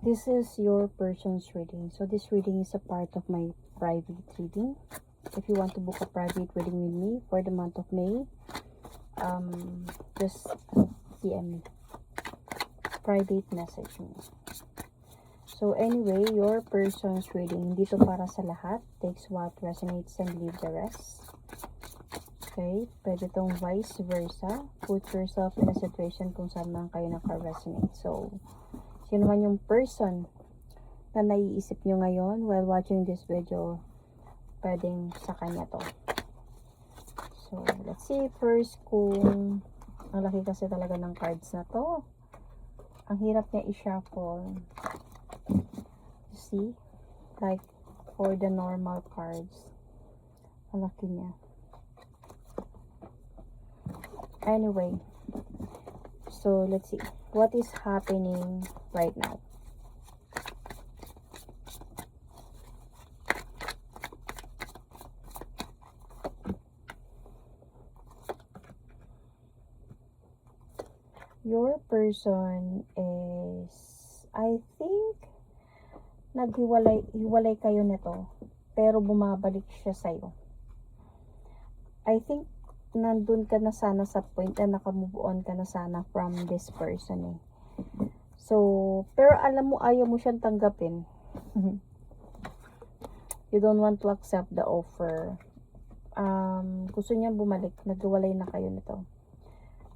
This is your person's reading. So this reading is a part of my private reading. If you want to book a private reading with me for the month of May, just PM me. Private message me. So anyway, your person's reading, dito para sa lahat. Takes what resonates and leave the rest. Okay, pwede tong vice versa. Put yourself in a situation kung saan man kayo naka-resonate. So, sino man yung person na naiisip nyo ngayon while watching this video, pwedeng sa kanya to. So, let's see first kung ang laki kasi talaga ng cards na to. Ang hirap niya i-shuffle. You see? Like, for the normal cards. Ang laki niya. Anyway, so let's see what is happening right now. Your person is, I think, hiwalay kayo nito, pero bumabalik siya sa'yo. I think nandun ka na sana sa point na nakamove on ka na sana from this person eh. So, pero alam mo, ayaw mo siyang tanggapin. You don't want to accept the offer. Gusto niya bumalik, naghiwalay na kayo nito.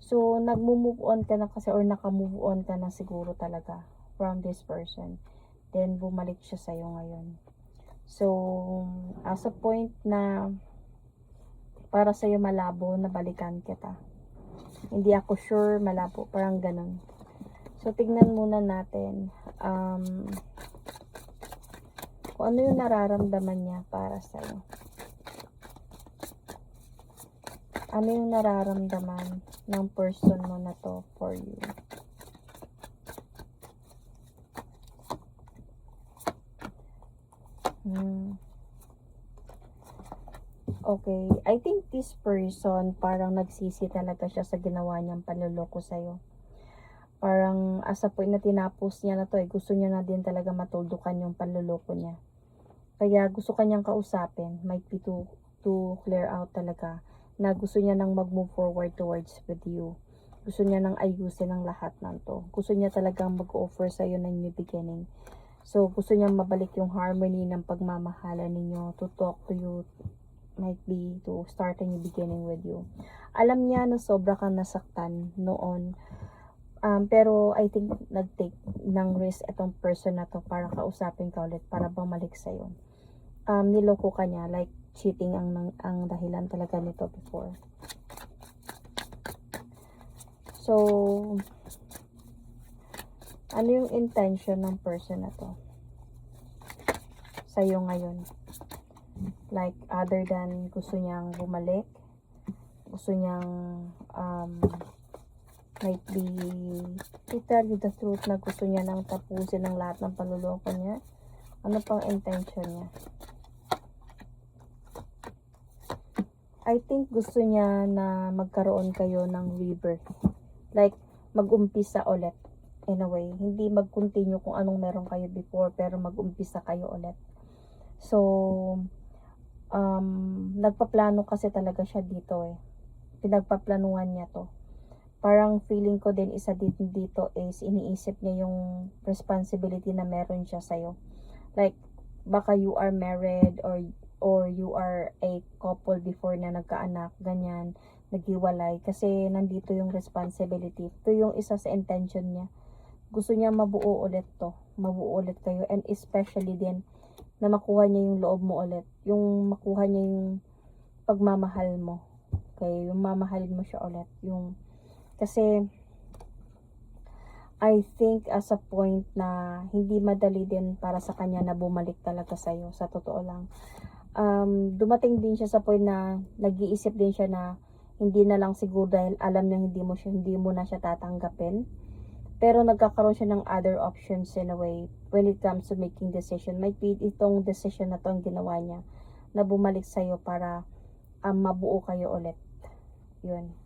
So, nag-move on ka na kasi, or nakamove on ka na siguro talaga from this person. Then, bumalik siya sa'yo ngayon. So, as a point na para sa'yo malabo na balikan kita. Hindi ako sure, malabo, parang ganun. So, tignan muna natin kung ano yung nararamdaman niya para sa'yo. Ano yung nararamdaman ng person mo na to for you. Okay, I think this person parang nagsisi talaga siya sa ginawa niyang panloloko sa'yo. Parang as a point na tinapos niya na to gusto niya na din talaga matuldukan yung panloloko niya. Kaya gusto kanyang kausapin, might be to clear out talaga, na gusto niya nang mag-move forward towards with you. Gusto niya nang ayusin ang lahat ng to. Gusto niya talagang mag-offer sa'yo ng new beginning. So, gusto niya mabalik yung harmony ng pagmamahalan ninyo, to talk to you, might be to start a new beginning with you. Alam niya na sobra kang nasaktan noon. Pero I think nag-take ng risk itong person na to para kausapin ka ulit, para bumalik sa'yo. Niloko ka niya, like cheating ang dahilan talaga nito before. So, ano yung intention ng person na to sa'yo ngayon? Like, other than gusto niyang bumalik, gusto niyang might be to tell you the truth na gusto niya nang tapusin ang lahat ng panluloko niya. Ano pang intention niya? I think gusto niya na magkaroon kayo ng rebirth. Like, mag-umpisa ulit in a way. Hindi mag-continue kung anong meron kayo before, pero mag-umpisa kayo ulit. So, nagpaplano kasi talaga siya dito eh. Pinagpaplanuhan niya to. Parang feeling ko din isa dito is iniisip niya yung responsibility na meron siya sa'yo. Like, baka you are married or you are a couple before na nagkaanak, ganyan, naghiwalay. Kasi nandito yung responsibility. Ito yung isa sa intention niya. Gusto niya mabuo ulit to. Mabuo ulit kayo. And especially din, na makuha niya yung loob mo ulit. Yung makuha niya yung pagmamahal mo. Okay, yung mamahalin mo siya ulit. Kasi I think as a point na hindi madali din para sa kanya na bumalik talaga sa'yo. Sa totoo lang. Dumating din siya sa point na nag-iisip din siya na hindi na lang siguro dahil alam niya hindi mo na siya tatanggapin. Pero nagkakaroon siya ng other options in a way when it comes to making decision. Might be itong decision na to ang ginawa niya na bumalik sa'yo para mabuo kayo ulit. Yun.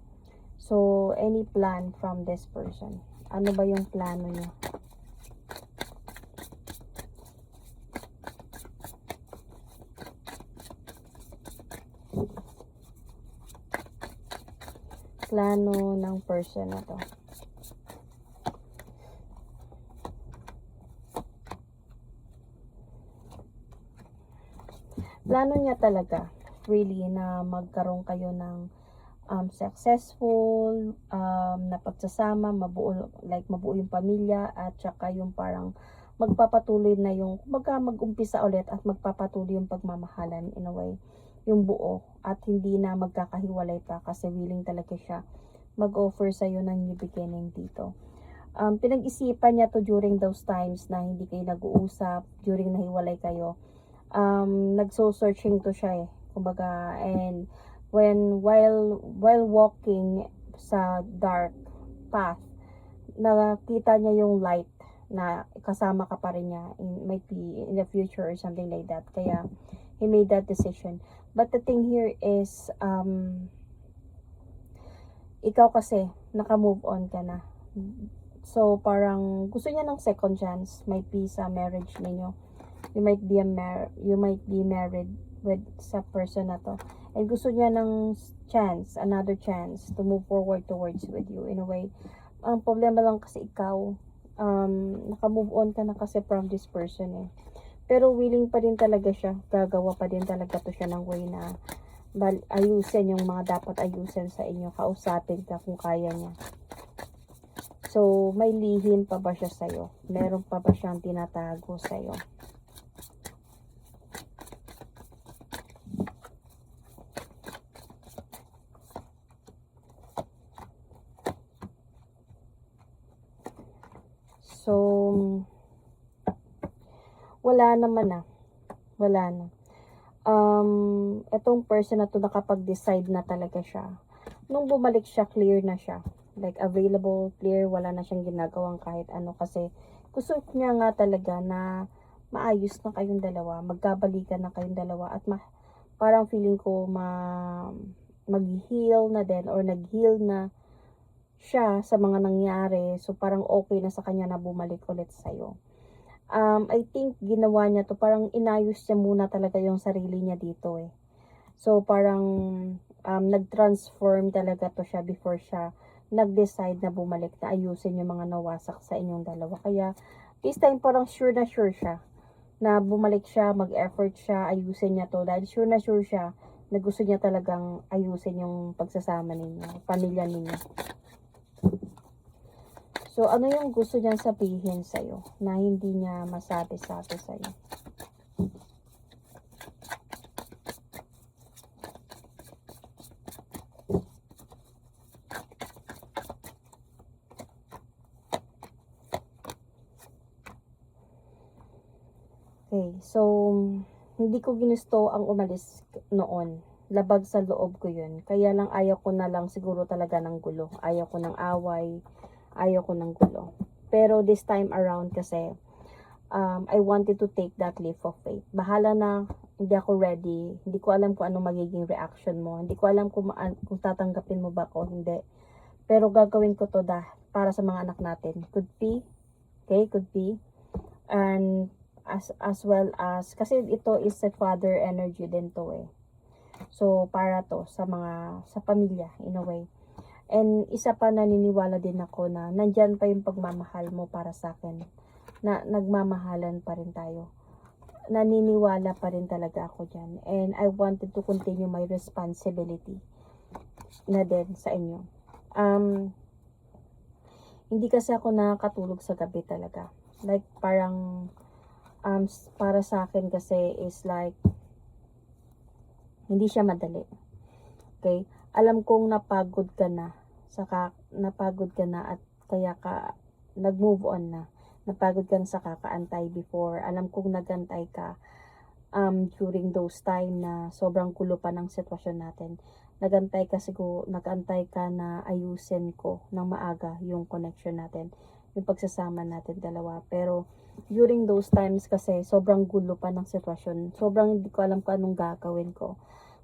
So, any plan from this person? Ano ba yung plano niya? plano ng person na to? Plano niya talaga, really, na magkaroon kayo ng successful, na pagsasama, mabuo, like mabuo yung pamilya, at saka yung parang magpapatuloy na yung, kumbaga mag-umpisa ulit at magpapatuloy yung pagmamahalan in a way, yung buo, at hindi na magkakahiwalay pa kasi willing talaga siya mag-offer sa'yo ng new beginning dito. Pinag-isipan niya to during those times na hindi kayo nag-uusap, during nahiwalay kayo. Nagso-searching to siya kumbaga, and while walking sa dark path, nakita niya yung light na kasama ka pa rin niya, might be in the future or something like that, kaya he made that decision. But the thing here is, ikaw kasi naka-move on ka na, so parang gusto niya ng second chance, might be sa marriage ninyo. You might be married with sa person na to, and gusto niya ng another chance to move forward towards with you in a way. Ang problema lang kasi ikaw, naka-move on ka na kasi from this person pero willing pa din talaga siya, gagawa pa din talaga to siya ng way na ayusin yung mga dapat ayusin sa inyo, kausapin ka kung kaya niya. So may lihim pa ba siya sa'yo? Meron pa ba siyang tinatago sa'yo? So, wala naman wala na. Etong person na to, nakapag-decide na talaga siya. Nung bumalik siya, clear na siya. Like, available, clear, wala na siyang ginagawang kahit ano, kasi gusto niya nga talaga na maayos na kayong dalawa, magkabalikan na kayong dalawa, at parang feeling ko mag-heal na din, or nag-heal na siya sa mga nangyari. So parang okay na sa kanya na bumalik ulit sa'yo. I think ginawa niya to, parang inayos niya muna talaga yung sarili niya dito So parang nag-transform talaga to siya before siya nag-decide na bumalik, na ayusin yung mga nawasak sa inyong dalawa. Kaya this time parang sure na sure siya na bumalik siya, mag-effort siya, ayusin niya to, dahil sure na sure siya na gusto niya talagang ayusin yung pagsasama ninyo, pamilya ninyo. So, ano yung gusto niyang sabihin sa'yo na hindi niya masabi-sabi sa'yo? Okay, so, hindi ko ginusto ang umalis noon. Labag sa loob ko yun. Kaya lang ayaw ko na lang siguro talaga ng gulo. Ayaw ko ng away. Ayaw ko ng gulo. Pero this time around kasi, I wanted to take that leap of faith. Bahala na, hindi ako ready. Hindi ko alam kung anong magiging reaction mo. Hindi ko alam kung tatanggapin mo ba ako, hindi. Pero gagawin ko to para sa mga anak natin. Could be. Okay, could be. And as well as, kasi ito is a father energy din to So, para to sa pamilya, in a way. And isa pa, naniniwala din ako na nandyan pa yung pagmamahal mo para sa akin. Na nagmamahalan pa rin tayo. Naniniwala pa rin talaga ako dyan. And I wanted to continue my responsibility na din sa inyo. Hindi kasi ako nakakatulog sa gabi talaga. Like, parang, para sa akin kasi is like, hindi siya madali. Okay? Alam kong napagod ka na at kaya ka nag-move on na. Napagod ka na sa kakaantay before. Alam kong nagantay ka during those time na sobrang gulo pa ng sitwasyon natin. Nagantay ka na ayusin ko ng maaga yung connection natin, yung pagsasama natin dalawa. Pero during those times kasi sobrang gulo pa ng sitwasyon. Sobrang hindi ko alam kung anong gagawin ko.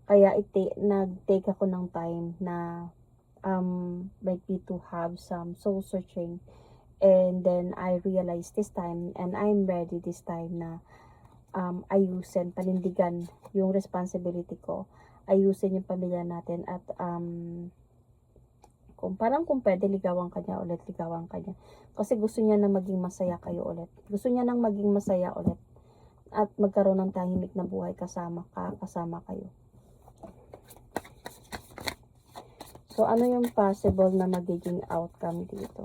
Kaya nag-take ako ng time na might be to have some soul searching. And then I realized this time, and I'm ready this time na ayusin, panindigan yung responsibility ko. Ayusin yung pamilya natin at Kung pwede, ligawan ka niya ulit, ligawan ka niya. Kasi gusto niya na maging masaya kayo ulit. Gusto niya nang maging masaya ulit. At magkaroon ng tahimik na buhay kasama kayo. So, ano yung possible na magiging outcome dito?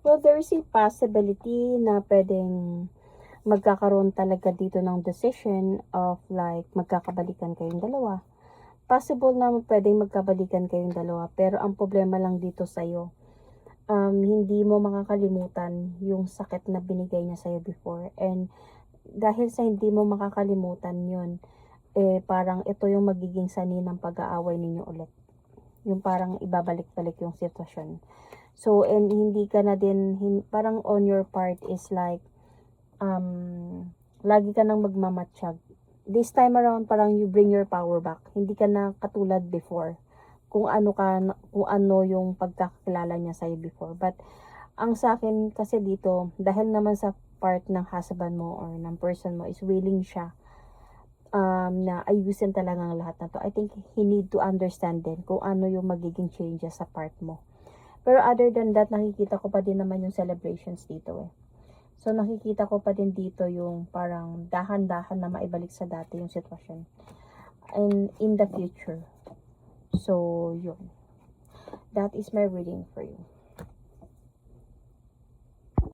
Well, there is a possibility na pwedeng magkakaroon talaga dito ng decision of like magkakabalikan kayong dalawa. Possible na pwedeng magkabalikan kayong dalawa, pero ang problema lang dito sa'yo, hindi mo makakalimutan yung sakit na binigay niya sa'yo before. And dahil sa hindi mo makakalimutan yun, parang ito yung magiging sanhi ng pag-aaway ninyo ulit. Yung parang ibabalik-balik yung sitwasyon. So, and hindi ka na din, parang on your part is like, lagi ka nang magmamatsyag. This time around, parang you bring your power back. Hindi ka na katulad before. Kung ano yung pagkakilala niya sa'yo before. But, ang sa akin kasi dito, dahil naman sa part ng husband mo or ng person mo is willing siya na ayusin talaga ang lahat na to. I think he need to understand din kung ano yung magiging changes sa part mo. Pero other than that, nakikita ko pa din naman yung celebrations dito eh. So, nakikita ko pa din dito yung parang dahan-dahan na maibalik sa dati yung sitwasyon. And in the future. So, yun. That is my reading for you.